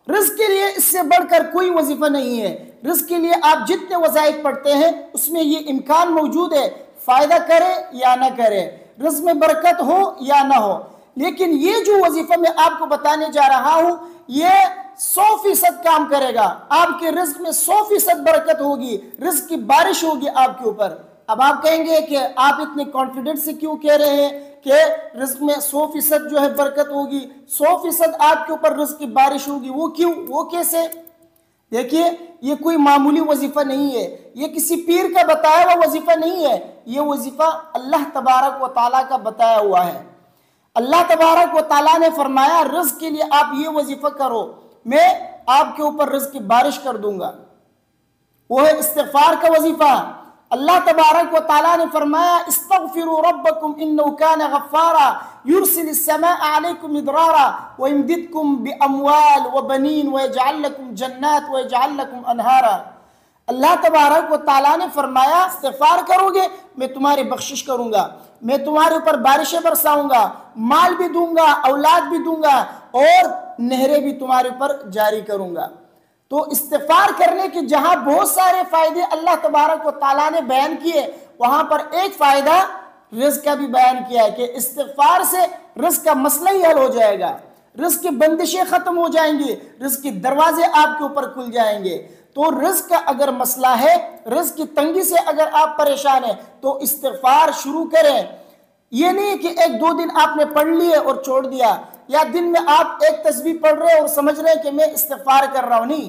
रिज़्क़ के लिए इससे बढ़कर कोई वजीफ़ा नहीं है। रिज़्क़ के लिए आप जितने वज़ाइफ पढ़ते हैं उसमें ये इम्कान मौजूद है, फ़ायदा करे या ना करे, रिज़्क़ में बरकत हो या ना हो। लेकिन ये जो वजीफ़ा मैं आपको बताने जा रहा हूँ ये 100% काम करेगा। आपके रिज़्क़ में 100% बरकत होगी, रिज़्क़ की बारिश होगी आपके ऊपर। अब आप कहेंगे कि आप इतने कॉन्फिडेंस से क्यों कह रहे हैं कि रिज़्क़ में 100% जो है बरकत होगी, 100% आपके ऊपर रिज़्क़ की बारिश होगी, वो क्यों, वो कैसे? देखिए, ये कोई मामूली वजीफ़ा नहीं है, ये किसी पीर का बताया हुआ वजीफ़ा नहीं है, ये वजीफ़ा अल्लाह तबारक व तआला का बताया हुआ है। अल्लाह तबारक व तआला ने फरमाया रिज़्क़ के लिए आप ये वजीफ़ा करो, मैं आपके ऊपर रिज़्क़ की बारिश कर दूंगा। वो है इस्तिग़फ़ार का वजीफ़ा। अल्लाह तबारक व तआला ने फरमाया इस्तग़फ़िरू रब्बकुम इन्नहु कान गफ़्फ़ारा युरसिलिस समाअ अलैकुम मिदरारा व यमदिदकुम बिअमवाल व बनीन व यजअल लकुम जन्नात व यजअल लकुम अनहारा। अल्लाह तबारक व तआला ने फरमाया इस्तिग़फ़ार करोगे मैं तुम्हारी बख्शिश करूंगा, मैं तुम्हारे ऊपर बारिशें बरसाऊंगा, माल भी दूंगा, औलाद भी दूंगा और नहरें भी तुम्हारे ऊपर जारी करूंगा। तो इस्तिग़फ़ार करने के जहां बहुत सारे फायदे अल्लाह तबारक व तआला ने बयान किए, वहां पर एक फायदा रिज़्क़ का भी बयान किया है कि इस्तिग़फ़ार से रिज़्क़ का मसला ही हल हो जाएगा, रिज़्क़ की बंदिशें खत्म हो जाएंगी, रिज़्क़ के दरवाजे आपके ऊपर खुल जाएंगे। तो रिज़्क़ का अगर मसला है, रिज़्क़ की तंगी से अगर आप परेशान हैं तो इस्तिग़फ़ार शुरू करें। ये नहीं कि एक दो दिन आपने पढ़ लिए और छोड़ दिया, या दिन में आप एक तस्बीह पढ़ रहे हैं और समझ रहे हैं कि मैं इस्तिग़फ़ार कर रहा हूं। नहीं,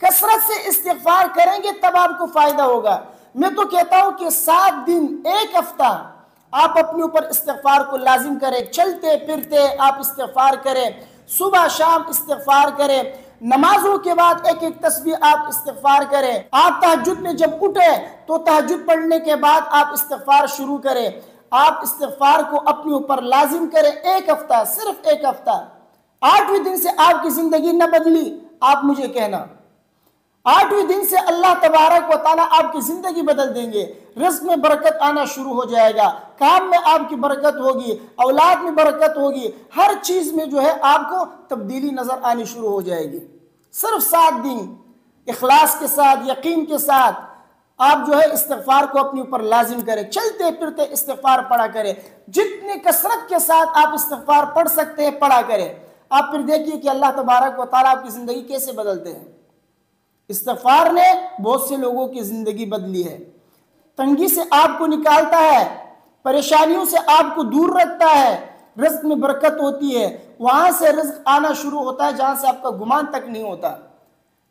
कसरत से इस्तिग़फ़ार करेंगे तब आपको फायदा होगा। मैं तो कहता हूं कि 7 दिन, एक हफ्ता आप अपने ऊपर इस्तिग़फ़ार को लाजिम करें, चलते फिरते आप इस्तिग़फ़ार करें, सुबह शाम इस्तिग़फ़ार करें, नमाजों के बाद एक एक तस्बीह आप इस्तिग़फ़ार करें। आप तहज्जुद में जब उठे तो तहज्जुद पढ़ने के बाद आप इस्तिग़फ़ार शुरू करें। आप इस्तिग़फ़ार को अपने ऊपर लाजिम करें, एक हफ्ता, सिर्फ एक हफ्ता। 8वें दिन से आपकी जिंदगी न बदली, आप मुझे कहना 8वें दिन से अल्लाह तबारक व तआला आपकी जिंदगी बदल देंगे। रिज़्क़ में बरकत आना शुरू हो जाएगा, काम में आपकी बरकत होगी, औलाद में बरकत होगी, हर चीज में जो है आपको तब्दीली नजर आनी शुरू हो जाएगी। सिर्फ 7 दिन इखलास के साथ, यकीन के साथ आप जो है इस्तिग़फ़ार को अपने ऊपर लाजिम करें, चलते फिरते इस्तिग़फ़ार पढ़ा करें, जितने कसरत के साथ आप इस्तिग़फ़ार पढ़ सकते हैं पढ़ा करें। आप फिर देखिए कि अल्लाह तबारक व तआला आपकी ज़िंदगी कैसे बदलते हैं। इस्तिग़फ़ार ने बहुत से लोगों की ज़िंदगी बदली है, तंगी से आपको निकालता है, परेशानियों से आपको दूर रखता है, रिज़्क़ में बरकत होती है, वहाँ से रिज़्क़ आना शुरू होता है जहाँ से आपका गुमान तक नहीं होता।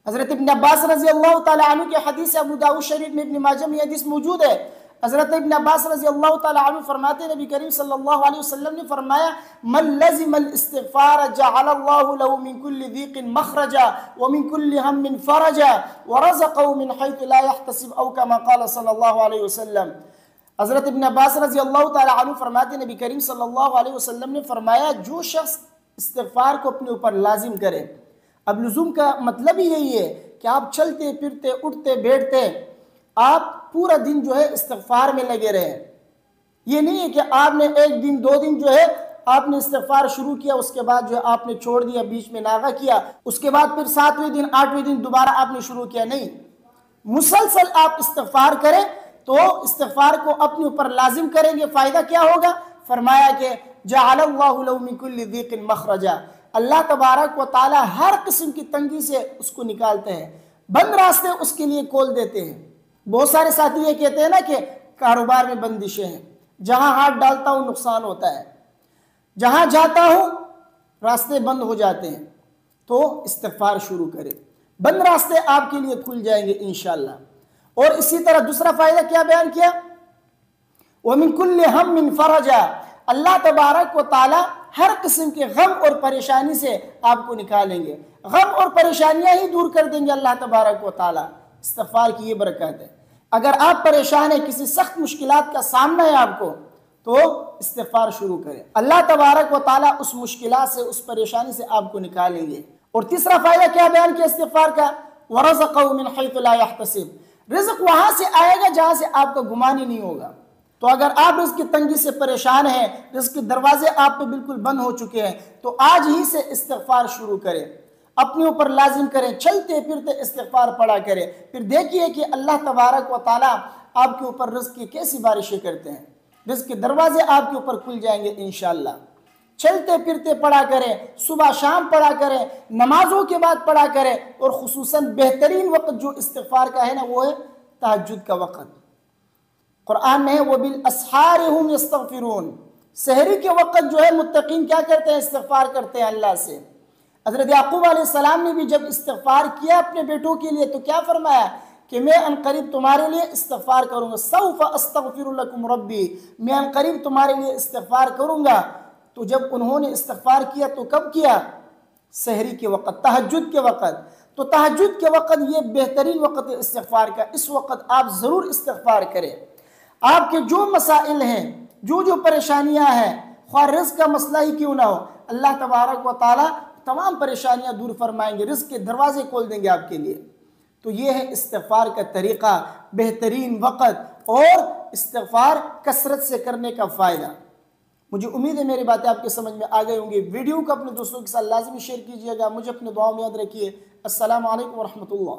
हज़रत इब्न अब्बास रज़ी अल्लाह तआला अन्हु की हदीस अबू दाऊद शरीफ में, इब्न माजा में हदीस मौजूद है। हज़रत इब्न अब्बास रज़ी अल्लाह तआला अन्हु फरमाते हैं, नबी करीम सल्लल्लाहु अलैहि वसल्लम ने फरमाया मन लज़िमल इस्तिग़फ़ार जअलल्लाहु लहु मिन कुल्लि दीक़िन मख़रजा व मिन कुल्लि हम्मिन फ़रजा व रज़क़हु मिन हैथु ला यहतसिब औ कमा क़ाल सल्लल्लाहु अलैहि वसल्लम। हज़रत इब्न अब्बास रज़ी अल्लाह तआला अन्हु फरमाते हैं, नबी करीम सल्लल्लाहु अलैहि वसल्लम ने फरमाया जो शख्स इस्तिग़फ़ार को अपने ऊपर लाजिम करे। अब लुज़ूम का मतलब ही यही है कि आप चलते फिरते, उठते बैठते, आप पूरा दिन जो है इस्तिग़फ़ार में लगे रहे। ये नहीं है कि आपने एक दिन दो दिन जो है आपने इस्तिग़फ़ार शुरू किया, उसके बाद जो है आपने छोड़ दिया, बीच में नागा किया, उसके बाद फिर 7वें दिन 8वें दिन दोबारा आपने शुरू किया। नहीं, मुसलसल आप इस्तिग़फ़ार करें। तो इस्तिग़फ़ार को अपने ऊपर लाजिम करेंगे, फ़ायदा क्या होगा? फरमाया कि जअलल्लाहु लहु मिन कुल्लि दीक़िन मख़रजा, अल्लाह तबारक व तआला हर किस्म की तंगी से उसको निकालते हैं, बंद रास्ते उसके लिए खोल देते हैं। बहुत सारे साथी ये कहते हैं ना कि कारोबार में बंदिशें हैं, जहां हाथ डालता हूं नुकसान होता है, जहां जाता हूं रास्ते बंद हो जाते हैं। तो इस्तिग़फ़ार शुरू करें, बंद रास्ते आपके लिए खुल जाएंगे इंशाअल्लाह। और इसी तरह दूसरा फायदा क्या बयान किया? व मिन कुल्लि हम्मिन फ़रजा, अल्लाह तबारक व तआला हर किस्म के गम और परेशानी से आपको निकालेंगे, गम और परेशानियां ही दूर कर देंगे अल्लाह तबारक व तआला। इस्तिग़फ़ार की ये बरकत है। अगर आप परेशान हैं, किसी सख्त मुश्किलात का सामना है आपको, तो इस्तिग़फ़ार शुरू करें, अल्लाह तबारक व तआला उस मुश्किलात से, उस परेशानी से आपको निकालेंगे। और तीसरा फायदा क्या बयान किया इस्तिग़फ़ार का? वरज़क़हु मिन हैथु ला यहतसिब, रिज़्क़ वहां से आएगा जहां से आपका गुमान ही नहीं होगा। तो अगर आप रिज़्क़ की तंगी से परेशान हैं, रिज़्क़ के दरवाजे आप पे बिल्कुल बंद हो चुके हैं, तो आज ही से इस्तिग़फ़ार शुरू करें। अपने ऊपर लाजिम करें, चलते फिरते इस्तिग़फ़ार पढ़ा करें। फिर देखिए कि अल्लाह तबारक व तआला आपके ऊपर रिज़्क़ की कैसी बारिशें करते हैं, रिज़्क़ के दरवाजे आपके ऊपर खुल जाएंगे इंशाअल्लाह। चलते फिरते पढ़ा करें, सुबह शाम पढ़ा करें, नमाजों के बाद पढ़ा करें, और खुसूसन बेहतरीन वक्त जो इस्तिग़फ़ार का है ना, वो है तहज्जुद का वक़्त। कुरान में है वो बिल अस्हार हुम यस्तग़फ़िरून, सहरी के वक़्त जो है मुत्तक़ीन क्या करते हैं, इस्तिग़फ़ार करते हैं अल्लाह से। हज़रत याक़ूब अलैहिस्सलाम ने भी जब इस्तिग़फ़ार किया अपने बेटों के लिए तो क्या फरमाया कि मैं अनकरीब तुम्हारे लिए इस्तिग़फ़ार करूँगा, सौफ़ अस्तग़फ़िरु लकुम रब्बी, मैं अनकरीब तुम्हारे लिए इस्तिग़फ़ार करूँगा। तो जब उन्होंने इस्तिग़फ़ार किया तो कब किया, सहरी के वक़्त, तहज्जुद के वक़्त। तो तहज्जुद के वक़्त ये बेहतरीन वक़्त है इस्तिग़फ़ार का, इस वक़्त आप ज़रूर इस्तिग़फ़ार करें। आपके जो मसाइल हैं, जो परेशानियां हैं, ख्वाह रिज़्क़ का मसला ही क्यों ना हो, अल्लाह तबारक व तआला तमाम परेशानियां दूर फरमाएंगे, रिज़्क़ के दरवाजे खोल देंगे आपके लिए। तो ये है इस्तिग़फ़ार का तरीक़ा, बेहतरीन वक़्त और इस्तिग़फ़ार कसरत से करने का फ़ायदा। मुझे उम्मीद है मेरी बातें आपके समझ में आ गई होंगी। वीडियो को अपने दोस्तों के साथ लाज़मी शेयर कीजिएगा। मुझे अपने दुआओं में याद रखिए। अस्सलामु अलैकुम व रहमतुल्लाह।